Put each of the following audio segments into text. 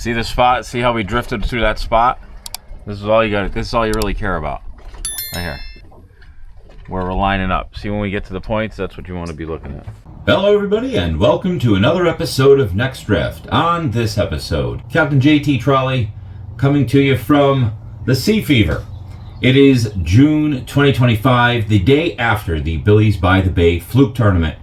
See the spot? See how we drifted through that spot? This is all you got. This is all you really care about. Right here. Where we're lining up. See, when we get to the points, that's what you want to be looking at. Hello everybody, and welcome to another episode of Next Drift. On this episode, Captain JT Tralli coming to you from the Sea Fever. It is June 2025, the day after the Billies by the Bay Fluke tournament.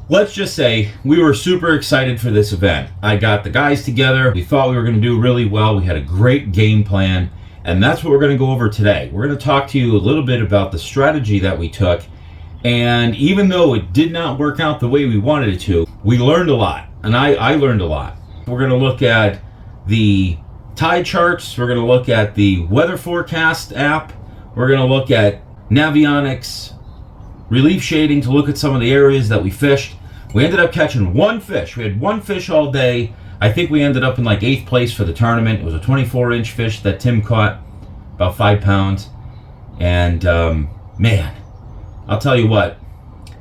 Let's just say we were super excited for this event. I got the guys together. We thought we were going to do really well. We had a great game plan, and that's what we're going to go over today. We're going to talk to you a little bit about the strategy that we took, and even though it did not work out the way we wanted it to, we learned a lot, and I learned a lot. We're going to look at the tide charts. We're going to look at the weather forecast app. We're going to look at Navionics relief shading to look at some of the areas that we fished. We ended up catching one fish. We had one fish all day. I think we ended up in like 8th place for the tournament. It was a 24-inch fish that Tim caught, about 5 pounds. And man, I'll tell you what,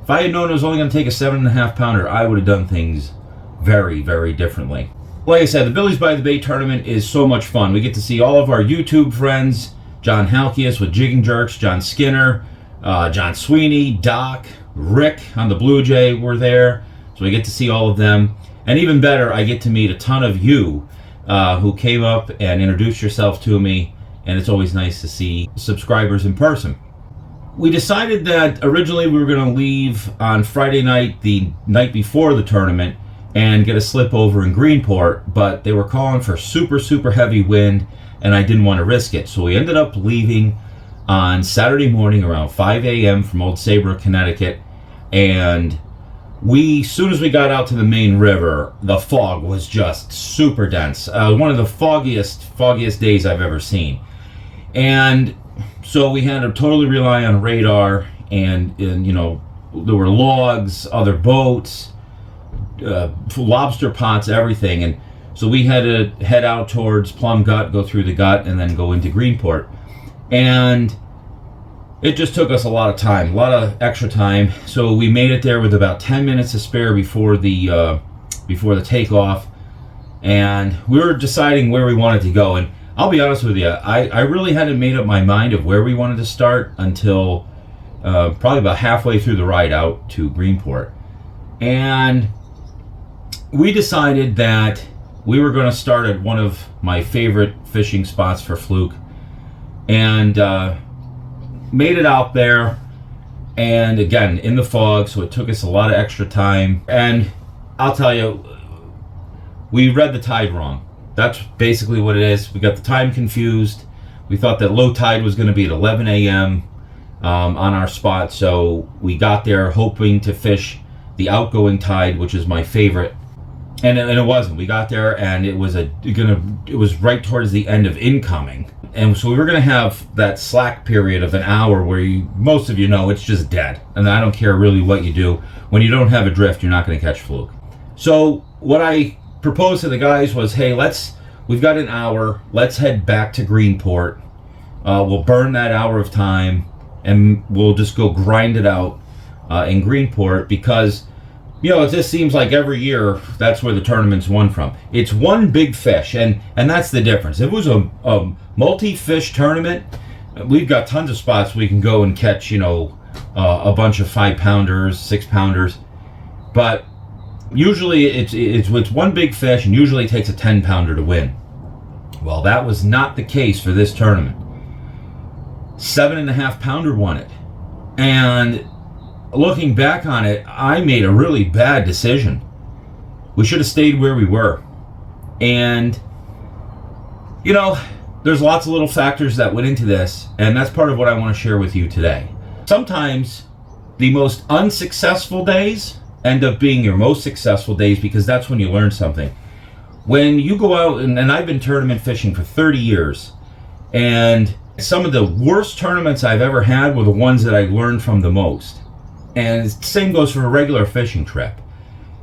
if I had known it was only going to take a 7.5 pounder, I would have done things very, very differently. Like I said, the Billies by the Bay tournament is so much fun. We get to see all of our YouTube friends, John Halkias with Jigging Jerks, John Skinner, John Sweeney, Doc, Rick on the Blue Jay were there, so we get to see all of them. And even better, I get to meet a ton of you who came up and introduced yourself to me, and it's always nice to see subscribers in person. We decided that originally we were going to leave on Friday night, the night before the tournament, and get a slip over in Greenport, but they were calling for super heavy wind, and I didn't want to risk it. So we ended up leaving on Saturday morning around 5 a.m. from Old Saybrook, Connecticut, and as soon as we got out to the main river, the fog was just super dense. One of the foggiest days I've ever seen. And so we had to totally rely on radar, and you know, there were logs, other boats, lobster pots, everything. And so we had to head out towards Plum Gut, go through the gut, and then go into Greenport. And it just took us a lot of time, a lot of extra time. So we made it there with about 10 minutes to spare before the takeoff, and we were deciding where we wanted to go. And I'll be honest with you, I really hadn't made up my mind of where we wanted to start until probably about halfway through the ride out to Greenport. And we decided that we were going to start at one of my favorite fishing spots for Fluke, and made it out there, and again in the fog, so it took us a lot of extra time. And I'll tell you, we read the tide wrong. That's basically what it is. We got the time confused. We thought that low tide was going to be at 11 a.m. On our spot, so we got there hoping to fish the outgoing tide, which is my favorite, and it wasn't. We got there and it was right towards the end of incoming. And so we were going to have that slack period of an hour where most of you know it's just dead. And I don't care really what you do. When you don't have a drift, you're not going to catch fluke. So what I proposed to the guys was, hey, we've got an hour. Let's head back to Greenport. We'll burn that hour of time, and we'll just go grind it out in Greenport, because, you know, it just seems like every year that's where the tournament's won from. It's one big fish, and that's the difference. If it was a multi-fish tournament, we've got tons of spots we can go and catch, you know, a bunch of 5-pounders, 6-pounders. But usually it's one big fish, and usually it takes a 10-pounder to win. Well, that was not the case for this tournament. 7.5-pounder won it. And looking back on it, I made a really bad decision. We should have stayed where we were. And, you know, there's lots of little factors that went into this, and that's part of what I want to share with you today. Sometimes the most unsuccessful days end up being your most successful days, because that's when you learn something. When you go out, and I've been tournament fishing for 30 years, and some of the worst tournaments I've ever had were the ones that I learned from the most. And the same goes for a regular fishing trip.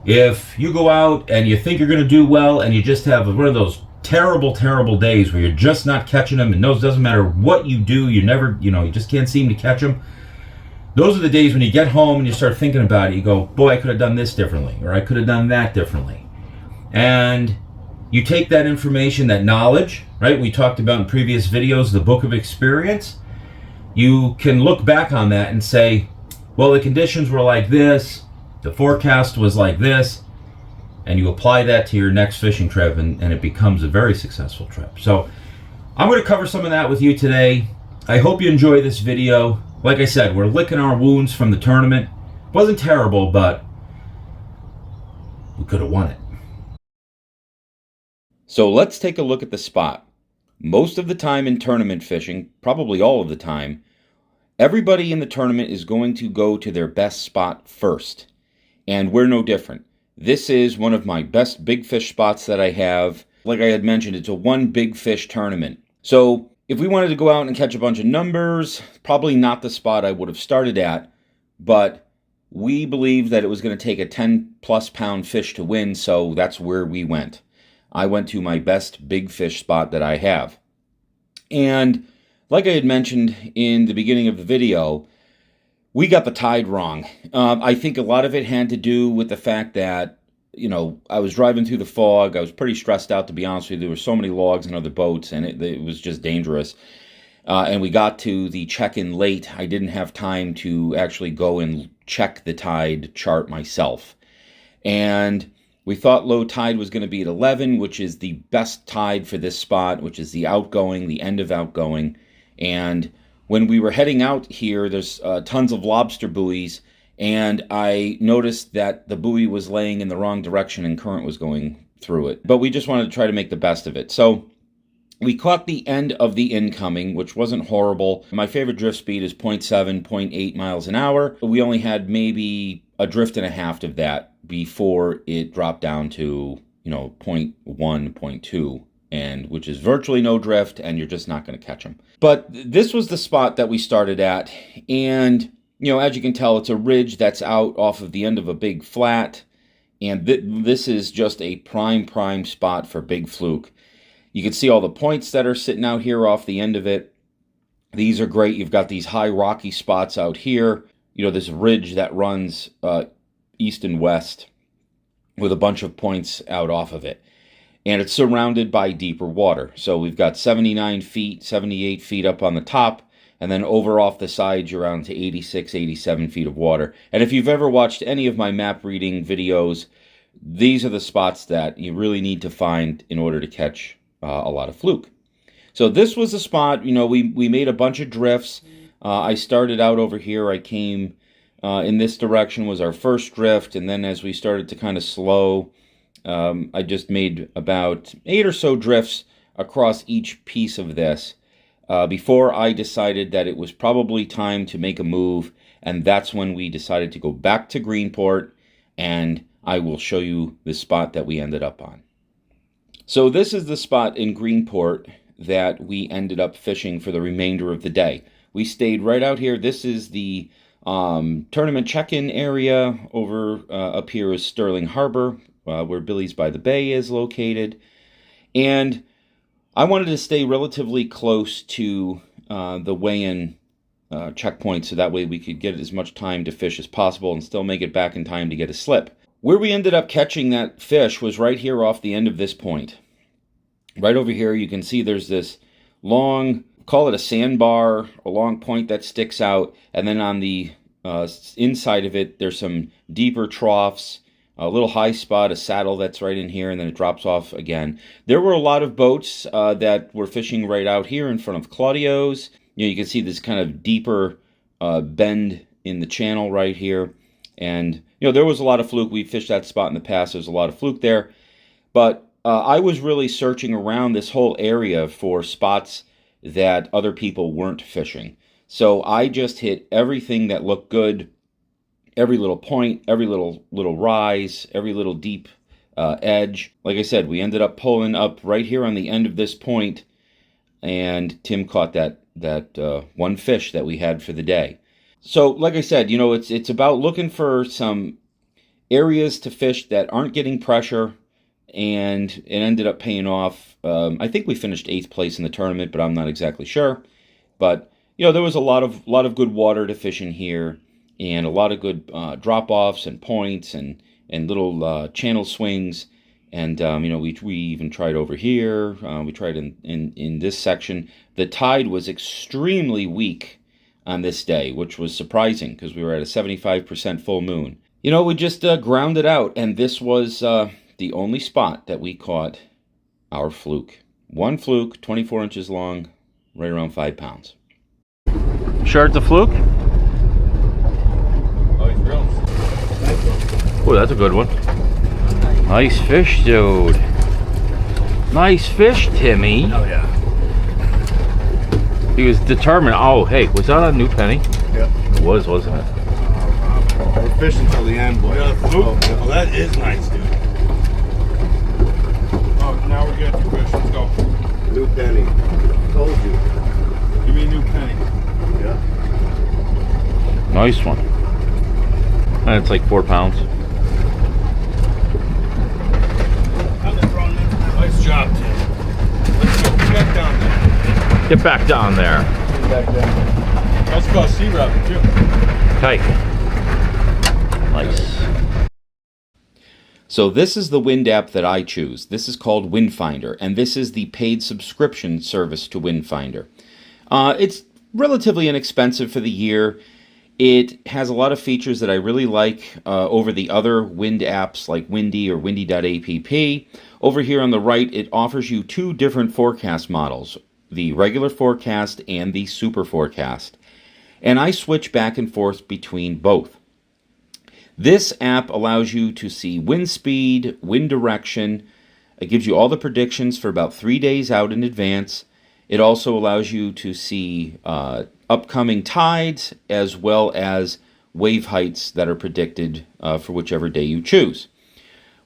If you go out and you think you're going to do well, and you just have one of those terrible days where you're just not catching them, and those, doesn't matter what you do, you just can't seem to catch them. Those are the days when you get home and you start thinking about it. You go, boy, I could have done this differently, or I could have done that differently. And You take that information, that knowledge, right? We talked about in previous videos, the book of experience. You can look back on that and say, well, the conditions were like this, the forecast was like this, and you apply that to your next fishing trip, and it becomes a very successful trip. So I'm going to cover some of that with you today. I hope you enjoy this video. Like I said, we're licking our wounds from the tournament. It wasn't terrible, but we could have won it. So let's take a look at the spot. Most of the time in tournament fishing, probably all of the time, everybody in the tournament is going to go to their best spot first. And we're no different. This is one of my best big fish spots that I have. Like I had mentioned, it's a one big fish tournament. So if we wanted to go out and catch a bunch of numbers, probably not the spot I would have started at, but we believed that it was going to take a 10+ pound fish to win, so that's where we went. I went to my best big fish spot that I have. And like I had mentioned in the beginning of the video, we got the tide wrong. I think a lot of it had to do with the fact that, you know, I was driving through the fog. I was pretty stressed out, to be honest with you. There were so many logs and other boats, and it was just dangerous. And we got to the check-in late. I didn't have time to actually go and check the tide chart myself. And we thought low tide was going to be at 11, which is the best tide for this spot, which is the outgoing, the end of outgoing. And when we were heading out here, there's tons of lobster buoys, and I noticed that the buoy was laying in the wrong direction and current was going through it. But we just wanted to try to make the best of it. So we caught the end of the incoming, which wasn't horrible. My favorite drift speed is 0.7, 0.8 miles an hour. We only had maybe a drift and a half of that before it dropped down to, you know, 0.1, 0.2, and which is virtually no drift, and you're just not going to catch them. But this was the spot that we started at, and, you know, as you can tell, it's a ridge that's out off of the end of a big flat, and this is just a prime spot for big fluke. You can see all the points that are sitting out here off the end of it. These are great. You've got these high rocky spots out here. You know, this ridge that runs east and west with a bunch of points out off of it. And it's surrounded by deeper water. So we've got 79 feet, 78 feet up on the top, and then over off the sides, you're around to 86, 87 feet of water. And if you've ever watched any of my map reading videos, these are the spots that you really need to find in order to catch a lot of fluke. So this was a spot, you know, we made a bunch of drifts. I started out over here. I came in this direction was our first drift, and then as we started to kind of slow, I just made about 8 or so drifts across each piece of this before I decided that it was probably time to make a move, and that's when we decided to go back to Greenport, and I will show you the spot that we ended up on. So this is the spot in Greenport that we ended up fishing for the remainder of the day. We stayed right out here. This is the tournament check-in area. Over up here is Sterling Harbor, where Billy's by the Bay is located. And I wanted to stay relatively close to the weigh-in checkpoint, so that way we could get as much time to fish as possible and still make it back in time to get a slip. Where we ended up catching that fish was right here off the end of this point. Right over here, you can see there's this long, call it a sandbar, a long point that sticks out, and then on the inside of it, there's some deeper troughs, a little high spot, a saddle that's right in here, and then it drops off again. There were a lot of boats that were fishing right out here in front of Claudio's. You know, you can see this kind of deeper bend in the channel right here. And, you know, there was a lot of fluke. We fished that spot in the past. There's a lot of fluke there. But I was really searching around this whole area for spots that other people weren't fishing. So I just hit everything that looked good, every little point, every little rise, every little deep edge. Like I said, we ended up pulling up right here on the end of this point, and Tim caught that one fish that we had for the day. So, like I said, you know, it's about looking for some areas to fish that aren't getting pressure, and it ended up paying off. I think we finished 8th place in the tournament, but I'm not exactly sure. But, you know, there was a lot of good water to fish in here, and a lot of good drop-offs and points and little channel swings. And you know, we even tried over here. We tried in this section. The tide was extremely weak on this day, which was surprising because we were at a 75% full moon. You know, we just ground it out, and this was the only spot that we caught our fluke. One fluke, 24 inches long, right around 5 pounds. Sure it's a fluke? Oh, he's real. Oh, that's a good one. Nice fish, dude. Nice fish, Timmy. Oh, yeah. He was determined. Oh, hey, was that a new penny? Yep. It was, wasn't it? We're fishing till the end, boy. Yeah, oh, that is nice, dude. Oh, now we're getting to fish. Let's go. New penny. Told you. Give me a new penny. Yeah. Nice one. And it's like 4 pounds. Nice job, Tim. Let's go. Get back down there. Get back down there. Get back down there. Let's go sea rabbit, too. Okay. Nice. So this is the wind app that I choose. This is called Windfinder, and this is the paid subscription service to Windfinder. It's relatively inexpensive for the year. It has a lot of features that I really like over the other wind apps like Windy or windy.app. Over here on the right, it offers you 2 different forecast models, the regular forecast and the super forecast. And I switch back and forth between both. This app allows you to see wind speed, wind direction. It gives you all the predictions for about 3 days out in advance. It also allows you to see upcoming tides as well as wave heights that are predicted for whichever day you choose.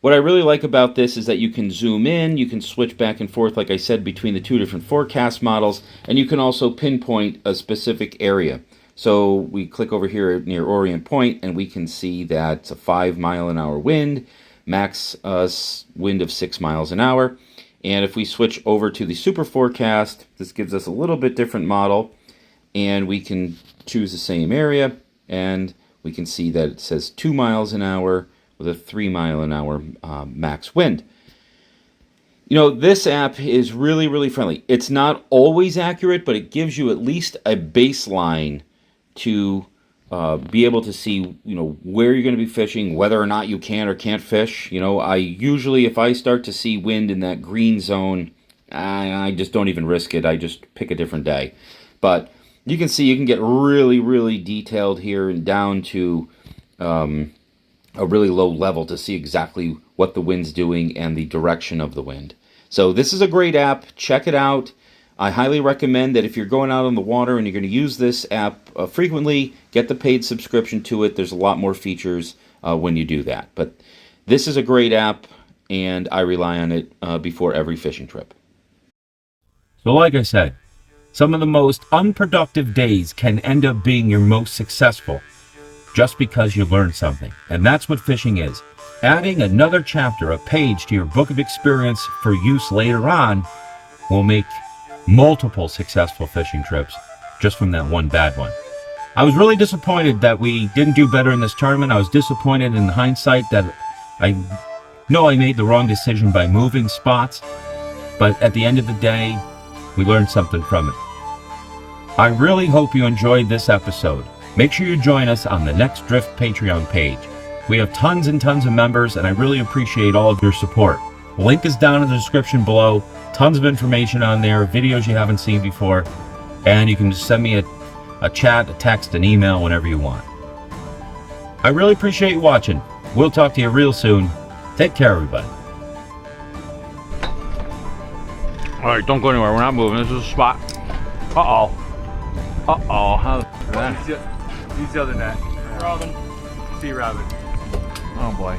What I really like about this is that you can zoom in, you can switch back and forth, like I said, between the 2 different forecast models, and you can also pinpoint a specific area. So we click over here near Orient Point, and we can see that it's a 5-mile-an-hour wind, max wind of 6 miles an hour. And if we switch over to the super forecast, this gives us a little bit different model, and we can choose the same area, and we can see that it says 2 miles an hour with a 3-mile-an-hour max wind. You know, this app is really, really friendly. It's not always accurate, but it gives you at least a baseline to be able to see, you know, where you're going to be fishing, whether or not you can or can't fish. You know, I usually, if I start to see wind in that green zone, I just don't even risk it. I just pick a different day. But you can see you can get really, really detailed here and down to a really low level to see exactly what the wind's doing and the direction of the wind. So this is a great app. Check it out. I highly recommend that if you're going out on the water and you're going to use this app frequently, get the paid subscription to it. There's a lot more features when you do that. But this is a great app, and I rely on it before every fishing trip. So like I said, some of the most unproductive days can end up being your most successful just because you learned something. And that's what fishing is. Adding another chapter, a page to your book of experience for use later on will make multiple successful fishing trips just from that one bad one. I was really disappointed that we didn't do better in this tournament. I was disappointed in hindsight that I know I made the wrong decision by moving spots, but at the end of the day, we learned something from it. I really hope you enjoyed this episode. Make sure you join us on the Next Drift Patreon page. We have tons and tons of members, and I really appreciate all of your support. The link is down in the description below. Tons of information on there, videos you haven't seen before, and you can just send me a chat, a text, an email whenever you want. I really appreciate you watching. We'll talk to you real soon. Take care, everybody. All right, don't go anywhere. We're not moving. This is a spot. Uh-oh. Uh-oh. How's that? Use the other net. Robin. Sea rabbit. Oh, boy.